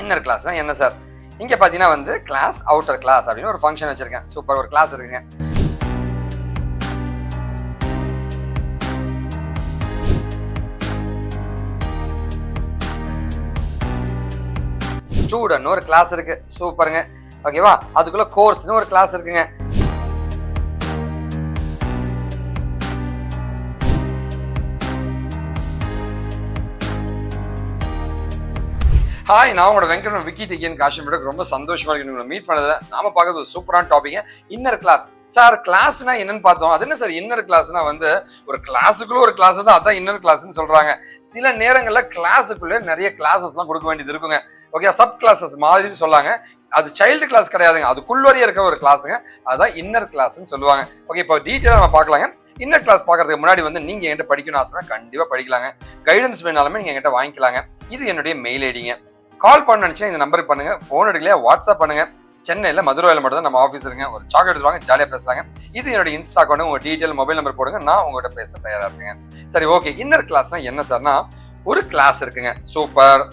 Inner கிளாஸ்னா என்ன sir? இங்க பாத்தீங்கன்னா வந்து கிளாஸ் அவுட்டர் கிளாஸ் அப்படின்னு ஒரு ஃபங்க்ஷன் வச்சிருக்கேன். சூப்பர், ஒரு கிளாஸ் இருக்குங்க. ஸ்டூடெண்ட் ஒரு கிளாஸ் இருக்கு. சூப்பருங்க. ஓகேவா? அதுக்குள்ள கோர்ஸ்னு ஒரு கிளாஸ் இருக்குங்க. ஹாய், நான் உங்களோட வெங்கட் விக்கி டிகின் காஷ்மீருக்கு ரொம்ப சந்தோஷமா இருக்கு உங்களை மீட் பண்ணதுல. நாம பார்க்கறது ஒரு சூப்பரான டாபிக், இன்னர் கிளாஸ். சார் கிளாஸ்னா என்னன்னு பார்த்தோம். அது என்ன சார் இன்னர் கிளாஸ்னா வந்து ஒரு கிளாஸுக்குள்ள ஒரு கிளாஸ் தான், அதான் இன்னர் கிளாஸ்ன்னு சொல்றாங்க. சில நேரங்கள்ல கிளாஸுக்குள்ள நிறைய கிளாஸஸ்லாம் கொடுக்க வேண்டியது இருக்குங்க. ஓகே, சப் கிளாஸஸ் மாதிரி சொல்லாங்க. அது சைல்டு கிளாஸ் கிடையாதுங்க, அதுக்குள்ளவரையே இருக்க ஒரு கிளாஸுங்க. அதுதான் இன்னர் கிளாஸ்ன்னு சொல்லுவாங்க. ஓகே, இப்போ டீட்டெயிலாக நம்ம பார்க்கலாங்க. இன்னர் கிளாஸ் பார்க்கறதுக்கு முன்னாடி வந்து நீங்க என்கிட்ட படிக்கணும்னு ஆசைனா கண்டிப்பா படிக்கலாங்க. கைடன்ஸ் வேணாலுமே நீங்க என்கிட்ட வாங்கிக்கலாங்க. இது என்னுடைய மெயில் ஐடிங்க. கால் பண்ண நினைச்சா இந்த நம்பருக்கு பண்ணுங்க. போன் எடுக்கலையா வாட்ஸ்அப் பண்ணுங்க. சென்னையில மதுரையில் மட்டும் தான் நம்ம ஆஃபீஸ் இருக்குங்க. ஒரு சாக்லேட் எடுத்துவாங்க, ஜாலியாக பேசலாங்க. இது என்னோட இன்ஸ்டா அக்கௌண்ட். உங்க டீட்டெயில் மொபைல் நம்பர் போடுங்க, நான் உங்ககிட்ட பேச தயாரா இருக்குங்க. சரி, ஓகே. இன்னர் கிளாஸ்னா என்ன சார்னா, ஒரு கிளாஸ் இருக்குங்க. சூப்பர்.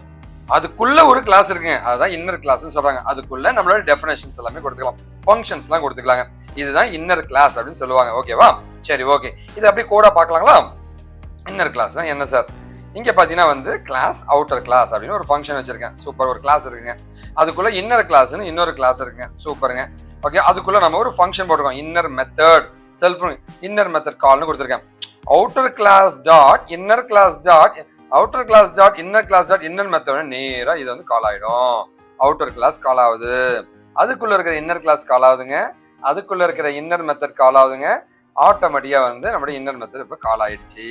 அதுக்குள்ள ஒரு கிளாஸ் இருக்குங்க, அதுதான் இன்னர் கிளாஸ் சொல்றாங்க. அதுக்குள்ள நம்மளோட டெஃபினேஷன்ஸ் எல்லாமே கொடுத்துக்கலாம், ஃபங்க்ஷன்ஸ் எல்லாம் கொடுத்துக்கலாங்க. இதுதான் இன்னர் கிளாஸ் அப்படின்னு சொல்லுவாங்க. ஓகேவா? சரி, ஓகே. இது அப்படியே கோடா பார்க்கலாங்களா? இன்னர் கிளாஸ் தான் என்ன சார்? இங்க பாத்தீங்கன்னா வந்து கிளாஸ் அவுட்டர் கிளாஸ் அப்படின்னு ஒரு ஃபங்க்ஷன் வச்சிருக்கேன். சூப்பர், ஒரு கிளாஸ் இருக்குங்க. அதுக்குள்ள இன்னர் கிளாஸ்னு இன்னொரு கிளாஸ் இருக்குங்க. சூப்பருங்க. ஓகே, அதுக்குள்ள நம்ம ஒரு ஃபங்க்ஷன் போட்டுருக்கோம். Inner method self inner method கால்னு கொடுத்துருக்கேன். Outer class dot inner class dot outer class dot inner class dot inner method நேரா இது வந்து கால் ஆயிடும். அவுட்டர் கிளாஸ் கால் ஆகுது, அதுக்குள்ள இருக்கிற இன்னர் கிளாஸ் கால் ஆகுதுங்க, அதுக்குள்ள இருக்கிற இன்னர் மெத்தட் கால் ஆகுதுங்க. ஆட்டோமேட்டிக்கா வந்து நம்மளுடைய இன்னர் மெத்தட் இப்போ கால் ஆயிடுச்சு.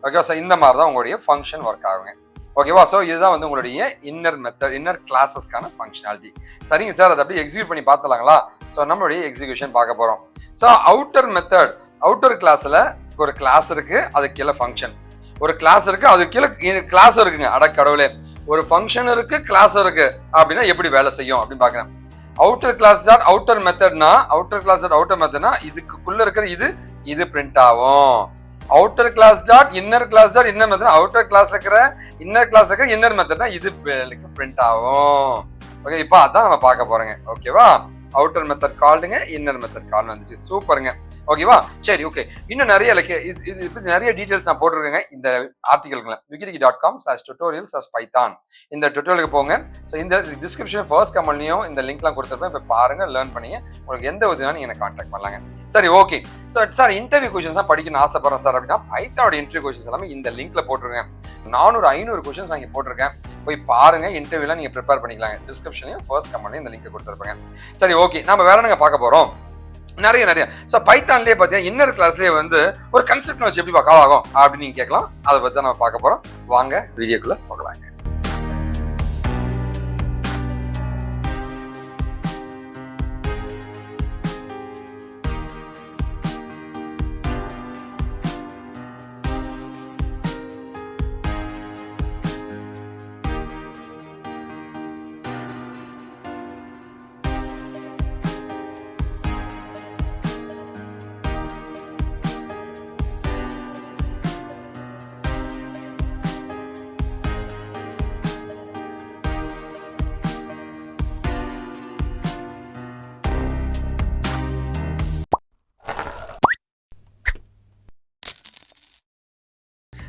ஓகேவா? ஸோ இந்த மாதிரி தான் உங்களுடைய ஃபங்க்ஷன் ஒர்க் ஆகுங்க. ஓகேவா? ஸோ இதுதான் வந்து உங்களுடைய இன்னர் மெத்தட், இன்னர் கிளாஸஸ்க்கான ஃபங்க்ஷனாலிட்டி. சரிங்க சார், அதை அப்படியே எக்ஸிக்யூட் பண்ணி பார்த்துலாங்களா? ஸோ நம்மளுடைய எக்ஸிக்யூஷன் பார்க்க போகிறோம். ஸோ அவுட்டர் மெத்தட், அவுட்டர் கிளாஸில் ஒரு கிளாஸ் இருக்கு, அதுக்கு கீழே ஃபங்க்ஷன். ஒரு கிளாஸ் இருக்கு, அதுக்கு கீழே கிளாஸும் இருக்குங்க. அடக்கடவுளே, ஒரு ஃபங்க்ஷன் இருக்கு, கிளாஸும் இருக்கு அப்படின்னா எப்படி வேலை செய்யும் அப்படின்னு பார்க்குறேன். அவுட்டர் கிளாஸ் டாட் அவுட்டர் மெத்தட்னா, அவுட்டர் கிளாஸ் டாட் அவுட்டர் மெத்தட்னா இதுக்குள்ள இருக்கிற இது பிரிண்ட் ஆகும். Outer class dot inner class dot inner method, outer கிளாஸ்ல இருக்கிற இன்னர் கிளாஸ் இருக்கிற இன்னர் மெத்தட்னா இது பிரிண்ட் ஆகும். ஓகே, இப்போ அதான் நம்ம பார்க்க போறோங்க. ஓகேவா? அவுட்டர் மெத்தட் கால்டுங்க, இன்னர் மெத்தட் கால் வந்துச்சு. சூப்பருங்க. ஓகேவா? சரி, ஓகே. இன்னும் நிறைய இது பத்தி நிறைய டீடைல்ஸ் நான் போட்டிருக்கேங்க இந்த ஆர்டிகல்களை wikidiki.com/tutorials/python இந்த டுட்டோரியலுக்கு போங்க. ஸோ இந்த டிஸ்கிரிப்ஷன் ஃபர்ஸ்ட் கமெண்ட்லையும் இந்த லிங்க்லாம் கொடுத்துருப்பேன். இப்போ பாருங்க, லேர்ன் பண்ணீங்க. உங்களுக்கு எந்த உதவியும் நீங்க கான்டாக்ட் பண்ணலாங்க. சரி, okay. So sir interview questions தான் படிக்கணும்னு ஆசைப்படுறேன் சார் அப்படின்னா பைத்தானோட இன்டர்வியூ கொஸ்டின்ஸ் எல்லாமே இந்த லிங்க்ல போட்டிருக்கேன். 400-500 கொஸ்டின்ஸ் நான் இங்கே போட்டிருக்கேன். போய் பாருங்க, இன்டர்வியூலாம் நீங்க ப்ரிப்பேர் பண்ணிக்கலாங்க. டிஸ்கிரிப்ஷன்லையும் ஃபர்ஸ்ட் கமெண்ட்லையும் இந்த லிங்க் கொடுத்துருப்பேங்க. சரி, ஓகே. நம்ம வேற என்னங்க பார்க்க போறோம்? நிறைய ஸோ பைத்தான்லேயே பார்த்தீங்கன்னா இன்னர் கிளாஸ்லேயே வந்து ஒரு கன்ஸ்ட்ரக்டர் வச்சு எப்படி கால் ஆகும் அப்படின்னு நீங்க கேட்கலாம். அதை பற்றி தான் நம்ம பார்க்க போறோம். வாங்க வீடியோக்குள்ள போகலாங்க.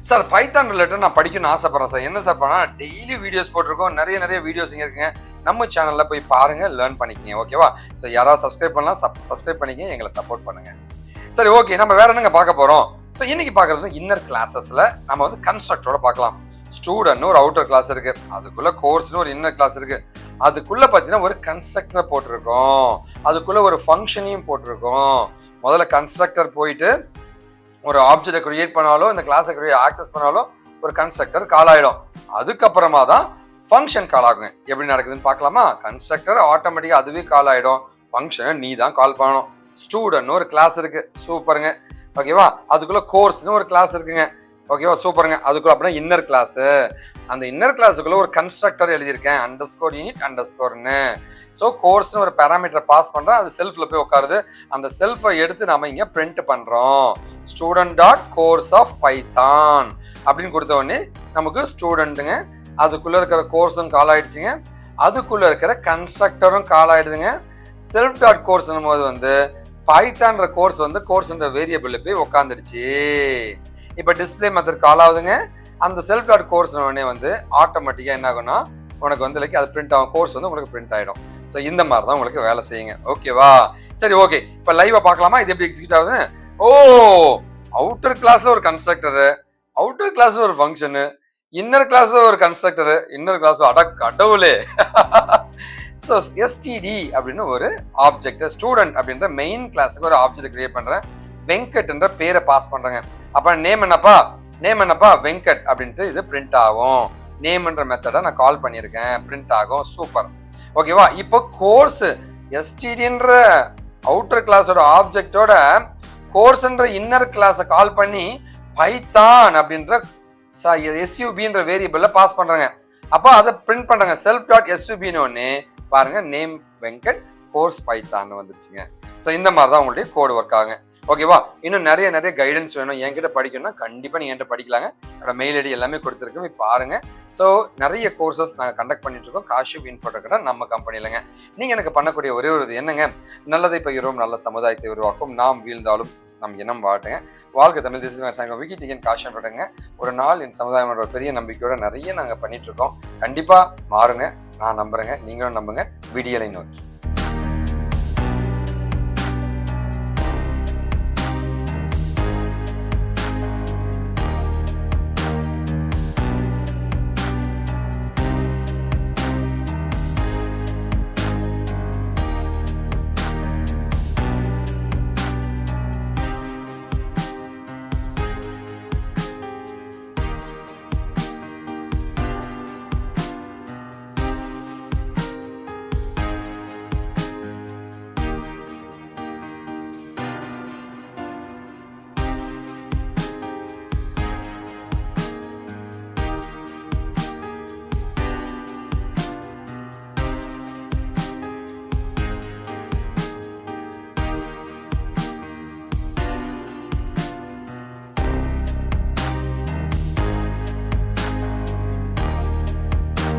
சார் பைத்தான் ரிலேட்டட் நான் படிக்கணும்னு ஆசைப்படுறேன் சார். என்ன சார் பண்ணா, டெய்லி வீடியோஸ் போட்டிருக்கோம். நிறைய வீடியோஸ் இங்கே இருக்குங்க. நம்ம சேனலில் போய் பாருங்க, லேர்ன் பண்ணிக்கங்க. ஓகேவா? ஸோ யாராவது சப்ஸ்கிரைப் பண்ணலாம், சப்ஸ்கிரைப் பண்ணிக்கங்க, எங்களை சப்போர்ட் பண்ணுங்க. சரி, ஓகே. நம்ம வேற என்னங்க பார்க்க போறோம்? ஸோ இன்னைக்கு பார்க்கறது இன்னர் கிளாஸஸ்ல நம்ம வந்து கன்ஸ்ட்ரக்டரோட பார்க்கலாம். ஸ்டூடெண்ட்னு ஒரு அவுட்டர் கிளாஸ் இருக்கு, அதுக்குள்ள கோர்ஸ்னு ஒரு இன்னர் கிளாஸ் இருக்கு, அதுக்குள்ள பார்த்தீங்கன்னா ஒரு கன்ஸ்ட்ரக்டர் போட்டிருக்கோம், அதுக்குள்ள ஒரு ஃபங்க்ஷனையும் போட்டிருக்கோம். முதல்ல கன்ஸ்ட்ரக்டர் போயிட்டு ஒரு ஆப்ஜெக்டை கிரியேட் பண்ணாலோ இந்த கிளாஸை ஆக்சஸ் பண்ணாலும் ஒரு கன்ஸ்ட்ரக்டர் கால் ஆகிடும். அதுக்கப்புறமா தான் ஃபங்க்ஷன் கால் ஆகுங்க. எப்படி நடக்குதுன்னு பார்க்கலாமா? கன்ஸ்ட்ரக்டர் ஆட்டோமேட்டிக்காக அதுவே கால் ஆகிடும். ஃபங்க்ஷனை நீ தான் கால் பண்ணணும். ஸ்டூடெண்ட்னு ஒரு கிளாஸ் இருக்கு. சூப்பருங்க. ஓகேவா? அதுக்குள்ள கோர்ஸ்னு ஒரு கிளாஸ் இருக்குங்க. ஓகேவா? சூப்பருங்க. அதுக்குள்ள அப்படின்னா இன்னர் கிளாஸ். அந்த இன்னர் கிளாஸுக்குள்ள ஒரு கன்ஸ்ட்ரக்டர் எழுதியிருக்கேன், _unit_ன்னு. ஸோ கோர்ஸ்னு ஒரு பேராமீட்டரை பாஸ் பண்றேன், அது செல்ஃப்ல போய் உட்காருது. அந்த செல்ஃபை எடுத்து நாம இங்க பிரிண்ட் பண்றோம். student.course of python அப்படின்னு கொடுத்த உடனே நமக்கு ஸ்டூடெண்ட்டுங்க அதுக்குள்ள இருக்கிற கோர்ஸும் கால் ஆயிடுச்சுங்க. அதுக்குள்ள இருக்கிற கன்ஸ்ட்ரக்டரும் கால் ஆயிடுதுங்க. செல்ஃப் டாட் கோர்ஸ் போது வந்து பைத்தான்ற கோர்ஸ் வந்து கோர்ஸ்ன்ற வேரியபிள் போய் உட்காந்துடுச்சு. இப்போ டிஸ்பிளே மெத்தட் கால் ஆகுதுங்க. அந்த செல்ஃப் டாட் கோர்ஸ் உடனே வந்து ஆட்டோமேட்டிக்காக என்ன ஆகும்னா உனக்கு வந்து லைக் அது பிரிண்ட் ஆகும், கோர்ஸ் வந்து உங்களுக்கு பிரிண்ட் ஆகிடும். ஸோ இந்த மாதிரி தான் உங்களுக்கு வேலை செய்யுங்க. ஓகேவா? சரி, ஓகே. இப்போ லைவாக பார்க்கலாமா இது எப்படி எக்ஸிக்யூட் ஆகுது? ஓ, அவுட்டர் கிளாஸ்ல ஒரு கன்ஸ்ட்ரக்டரு, அவுட்டர் கிளாஸ்ல ஒரு ஃபங்க்ஷனு, இன்னர் கிளாஸ்ல ஒரு கன்ஸ்ட்ரக்டரு, இன்னர் கிளாஸ்ல அட கடவுளே. ஸோ எஸ்டிடி அப்படின்னு ஒரு ஆப்ஜெக்ட், ஸ்டூடெண்ட் அப்படின்ற மெயின் கிளாஸுக்கு ஒரு ஆப்ஜெக்ட் கிரியேட் பண்றேன். வெங்கட்ன்ற பேரை பாஸ் பண்றேங்க. அப்ப நேம் என்னப்பா வெங்கட் அப்படின்ட்டு இது பிரிண்ட் ஆகும். நேம்ன்ற மெத்தடை நான் கால் பண்ணியிருக்கேன், பிரிண்ட் ஆகும். சூப்பர். ஓகேவா? இப்போ கோர்ஸ் எஸ்டிடின்ற அவுட்டர் கிளாஸோட ஆப்ஜெக்டோட கோர்ஸ்ன்ற இன்னர் கிளாஸை கால் பண்ணி பைத்தான் அப்படின்ற எஸ்யூபின்ற வேரியபிள்ல பாஸ் பண்றாங்க. அப்போ அதை பிரிண்ட் பண்றாங்க. செல்ஃப் டாட் எஸ்யூபின்னு ஒன்று பாருங்க, நேம் வெங்கட் கோர்ஸ் பைத்தான் வந்துச்சுங்க. ஸோ இந்த மாதிரி தான் உங்களுடைய கோடு ஒர்க் ஆகுங்க. ஓகேவா? இன்னும் நிறைய கைடன்ஸ் வேணும் என்கிட்ட படிக்கணும்னா கண்டிப்பாக நீங்கள் என்கிட்ட படிக்கலாங்க. என்னோட மெயில் ஐடி எல்லாமே கொடுத்துருக்கோம், போய் பாருங்க. ஸோ நிறைய கோர்சஸ் நாங்கள் கண்டக்ட் பண்ணிட்டு இருக்கோம். காஷிப் இன்ஃபோடெக்ல நம்ம கம்பெனிலங்க. நீங்கள் எனக்கு பண்ணக்கூடிய ஒரே ஒரு இது என்னங்க, நல்லதை பகிர்வோம், நல்ல சமுதாயத்தை உருவாக்கும், நாம் வீழ்ந்தாலும் நம் இனம் வாட்டுங்க. வாழ்க்கை தமிழ் தேசிய விக்கிடிகன் காஷன் படுங்க. ஒரு நாள் என் சமுதாயம் ஒரு பெரிய நம்பிக்கையோட நிறைய நாங்கள் பண்ணிட்டு இருக்கோம். கண்டிப்பாக மாறுங்க, நான் நம்புறேங்க, நீங்களும் நம்புங்க. விடியலை நோக்கி.